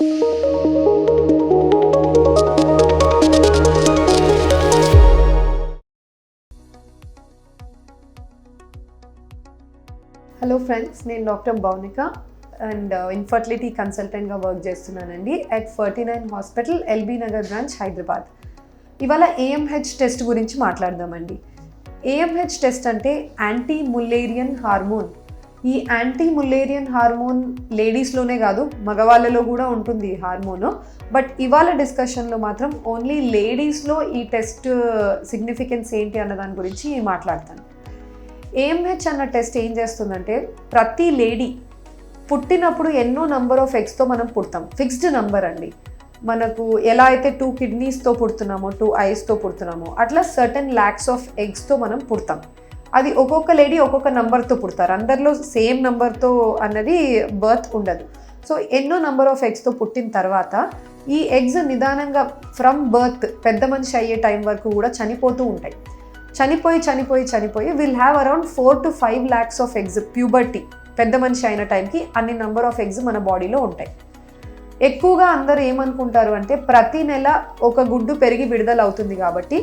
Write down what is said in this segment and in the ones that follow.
Hello friends, నేను doctor భౌనిక and infertility కన్సల్టెంట్గా work చేస్తున్నానండి at 49 hospital, LB Nagar branch, Hyderabad. ఇవాళ AMH test గురించి మాట్లాడదామండి. ఏఎంహెచ్ టెస్ట్ అంటే యాంటీ ముల్లేరియన్ హార్మోన్. ఈ యాంటీ ముల్లేరియన్ హార్మోన్ లేడీస్లోనే కాదు, మగవాళ్ళలో కూడా ఉంటుంది ఈ హార్మోను. బట్ ఇవాళ డిస్కషన్లో మాత్రం ఓన్లీ లేడీస్లో ఈ టెస్ట్ సిగ్నిఫికెన్స్ ఏంటి అన్న దాని గురించి మాట్లాడతాను. ఏఎంహెచ్ అన్న టెస్ట్ ఏం చేస్తుందంటే, ప్రతి లేడీ పుట్టినప్పుడు ఎన్నో నంబర్ ఆఫ్ ఎగ్స్తో మనం పుడతాం. ఫిక్స్డ్ నంబర్ అండి. మనకు ఎలా అయితే 2 కిడ్నీస్తో పుడుతున్నామో, 2 ఐస్తో పుడుతున్నామో, అట్లా సర్టన్ ల్యాక్స్ ఆఫ్ ఎగ్స్తో మనం పుడతాం. అది ఒక్కొక్క లేడీ ఒక్కొక్క నంబర్తో పుడతారు. అందరిలో సేమ్ నంబర్తో అన్నది బర్త్ ఉండదు. సో ఎన్నో నంబర్ ఆఫ్ ఎగ్స్తో పుట్టిన తర్వాత ఈ ఎగ్స్ నిదానంగా ఫ్రమ్ బర్త్ పెద్ద మనిషి అయ్యే టైం వరకు కూడా చనిపోతూ ఉంటాయి. చనిపోయి will have around 4 to 5 lakhs of eggs. Puberty పెద్ద మనిషి అయిన టైంకి అన్ని నంబర్ ఆఫ్ ఎగ్స్ మన బాడీలో ఉంటాయి. ఎక్కువగా అందరూ ఏమనుకుంటారు అంటే, ప్రతి నెల ఒక గుడ్డు పెరిగి విడుదల అవుతుంది కాబట్టి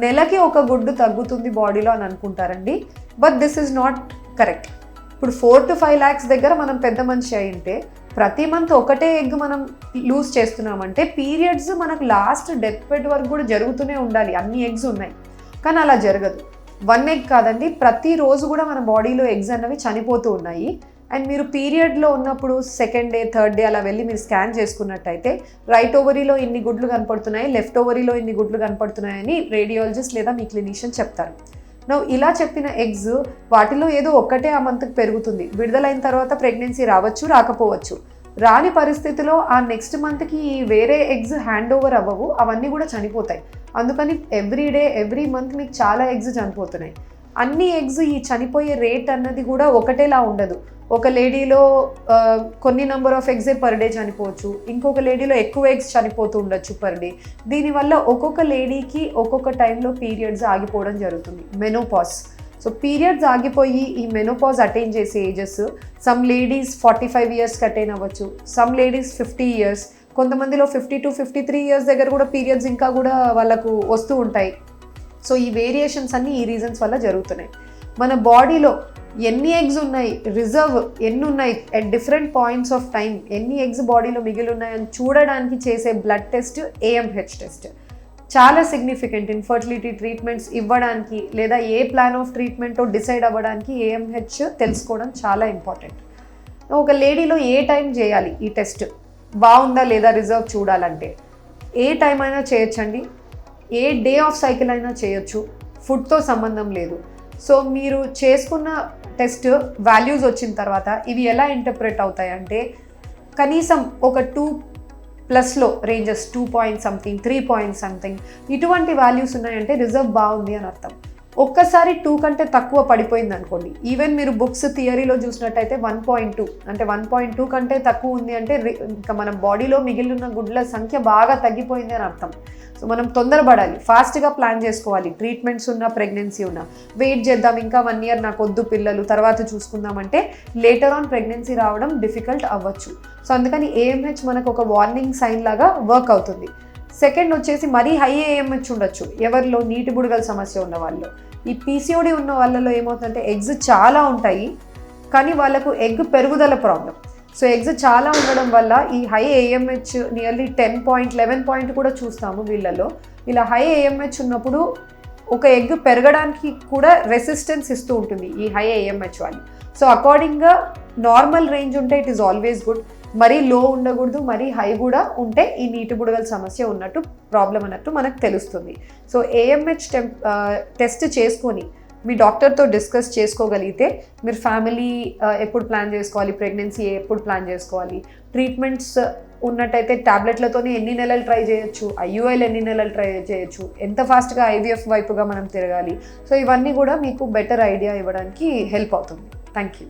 నెలకి ఒక గుడ్డు తగ్గుతుంది బాడీలో అని అనుకుంటారండి. But this is not correct. ఇప్పుడు 4 to 5 lakhs దగ్గర మనం పెద్ద మనిషి అయింటే ప్రతి మంత్ ఒకటే ఎగ్ మనం లూజ్ చేస్తున్నామంటే పీరియడ్స్ మనకు లాస్ట్ డెత్ బెడ్ వరకు కూడా జరుగుతూనే ఉండాలి. అన్ని ఎగ్స్ ఉన్నాయి, కానీ అలా జరగదు. 1 egg కాదండి, ప్రతిరోజు కూడా మన బాడీలో ఎగ్స్ అన్నవి చనిపోతూ ఉన్నాయి. అండ్ మీరు పీరియడ్లో ఉన్నప్పుడు 2nd day 3rd day అలా వెళ్ళి మీరు స్కాన్ చేసుకున్నట్టయితే రైట్ ఓవరీలో ఇన్ని గుడ్లు కనపడుతున్నాయి, లెఫ్ట్ ఓవరీలో ఇన్ని గుడ్లు కనపడుతున్నాయని రేడియాలజిస్ట్ లేదా మీ క్లినిషియన్ చెప్తారు. ఇలా చెప్పిన ఎగ్స్ వాటిలో ఏదో ఒక్కటే ఆ మంత్కి పెరుగుతుంది. విడుదలైన తర్వాత ప్రెగ్నెన్సీ రావచ్చు, రాకపోవచ్చు. రాని పరిస్థితిలో ఆ నెక్స్ట్ మంత్కి వేరే ఎగ్స్ హ్యాండ్ ఓవర్ అవ్వవు, అవన్నీ కూడా చనిపోతాయి. అందుకని ఎవ్రీ మంత్ మీకు చాలా ఎగ్స్ చనిపోతున్నాయి. అన్ని ఎగ్స్ ఈ చనిపోయే రేట్ అన్నది కూడా ఒకటేలా ఉండదు. ఒక లేడీలో కొన్ని నెంబర్ ఆఫ్ ఎగ్సే పర్ డే చనిపోవచ్చు, ఇంకొక లేడీలో ఎక్కువ ఎగ్స్ చనిపోతూ ఉండొచ్చు పర్ డే. దీనివల్ల ఒక్కొక్క లేడీకి ఒక్కొక్క టైంలో పీరియడ్స్ ఆగిపోవడం జరుగుతుంది. మెనోపాజ్. సో పీరియడ్స్ ఆగిపోయి ఈ మెనోపాజ్ అటైన్ చేసే ఏజెస్, సమ్ లేడీస్ 45 yearsకి అటైన్ అవ్వచ్చు, సమ్ లేడీస్ 50 years, కొంతమందిలో 50 to 53 years దగ్గర కూడా పీరియడ్స్ ఇంకా కూడా వాళ్ళకు వస్తూ ఉంటాయి. సో ఈ వేరియేషన్స్ అన్నీ ఈ రీజన్స్ వల్ల జరుగుతున్నాయి. మన బాడీలో ఎన్ని ఎగ్స్ ఉన్నాయి, రిజర్వ్ ఎన్ని ఉన్నాయి, at different points of time ఎన్ని ఎగ్స్ బాడీలో మిగిలి ఉన్నాయని చూడడానికి చేసే బ్లడ్ టెస్ట్ ఏఎంహెచ్ టెస్ట్. చాలా సిగ్నిఫికెంట్. ఇన్ఫర్టిలిటీ ట్రీట్మెంట్స్ ఇవ్వడానికి లేదా ఏ ప్లాన్ ఆఫ్ ట్రీట్మెంటో డిసైడ్ అవ్వడానికి ఏఎంహెచ్ తెలుసుకోవడం చాలా ఇంపార్టెంట్. ఒక లేడీలో ఏ టైం చేయాలి ఈ టెస్ట్, బాగుందా లేదా రిజర్వ్ చూడాలంటే ఏ టైం అయినా చేయొచ్చండి, ఏ డే ఆఫ్ సైకిల్ అయినా చేయొచ్చు, ఫుడ్తో సంబంధం లేదు. సో మీరు చేసుకున్న టెస్ట్ వాల్యూస్ వచ్చిన తర్వాత ఇవి ఎలా ఇంటర్ప్రెట్ అవుతాయంటే, కనీసం ఒక 2+ ranges, 2 point something, 3 point something ఇటువంటి వాల్యూస్ ఉన్నాయంటే రిజర్వ్ బాగుంది అని అర్థం. ఒక్కసారి 2 కంటే తక్కువ పడిపోయింది అనుకోండి, ఈవెన్ మీరు బుక్స్ థియరీలో చూసినట్టయితే 1.2 అంటే 1.2 కంటే తక్కువ ఉంది అంటే ఇంకా మన బాడీలో మిగిలిన గుడ్ల సంఖ్య బాగా తగ్గిపోయింది అని అర్థం. సో మనం తొందరపడాలి, ఫాస్ట్గా ప్లాన్ చేసుకోవాలి. ట్రీట్మెంట్స్ ఉన్న, ప్రెగ్నెన్సీ ఉన్న, వెయిట్ చేద్దాం ఇంకా 1 year నాకు వద్దు పిల్లలు తర్వాత చూసుకుందామంటే లేటర్ ఆన్ ప్రెగ్నెన్సీ రావడం డిఫికల్ట్ అవ్వచ్చు. సో అందుకని ఏఎంహెచ్ మనకు ఒక వార్నింగ్ సైన్ లాగా వర్క్ అవుతుంది. సెకండ్ వచ్చేసి మరీ హై ఏఎంహెచ్ ఉండొచ్చు ఎవరిలో, నీటి బుడగల సమస్య ఉన్న వాళ్ళు. ఈ పీసీఓడి ఉన్న వాళ్ళలో ఏమవుతుందంటే ఎగ్స్ చాలా ఉంటాయి కానీ వాళ్ళకు ఎగ్ పెరుగుదల ప్రాబ్లం. సో ఎగ్స్ చాలా ఉండడం వల్ల ఈ high AMH nearly 10 point 11 point కూడా చూస్తాము వీళ్ళలో. ఇలా హై ఏఎంహెచ్ ఉన్నప్పుడు ఒక ఎగ్ పెరగడానికి కూడా రెసిస్టెన్స్ ఇస్తూ ఉంటుంది ఈ హై ఏఎంహెచ్ వాళ్ళు. సో అకార్డింగ్గా నార్మల్ రేంజ్ ఉంటే ఇట్ ఈస్ ఆల్వేస్ గుడ్. మరీ లో ఉండకూడదు, మరీ హై కూడా ఉంటే ఈ నీటి బుడగల సమస్య ఉన్నట్టు, ప్రాబ్లం అన్నట్టు మనకు తెలుస్తుంది. సో ఏఎంహెచ్ టెస్ట్ చేసుకొని మీ డాక్టర్తో డిస్కస్ చేసుకోగలిగితే మీరు ఫ్యామిలీ ఎప్పుడు ప్లాన్ చేసుకోవాలి, ప్రెగ్నెన్సీ ఎప్పుడు ప్లాన్ చేసుకోవాలి, ట్రీట్మెంట్స్ ఉన్నట్టయితే ట్యాబ్లెట్లతోనే ఎన్ని నెలలు ట్రై చేయొచ్చు, ఐయుఐలు ఎన్ని నెలలు ట్రై చేయొచ్చు, ఎంత ఫాస్ట్గా ఐవీఎఫ్ వైపుగా మనం తిరగాలి. సో ఇవన్నీ కూడా మీకు బెటర్ ఐడియా ఇవ్వడానికి హెల్ప్ అవుతుంది. Thank you.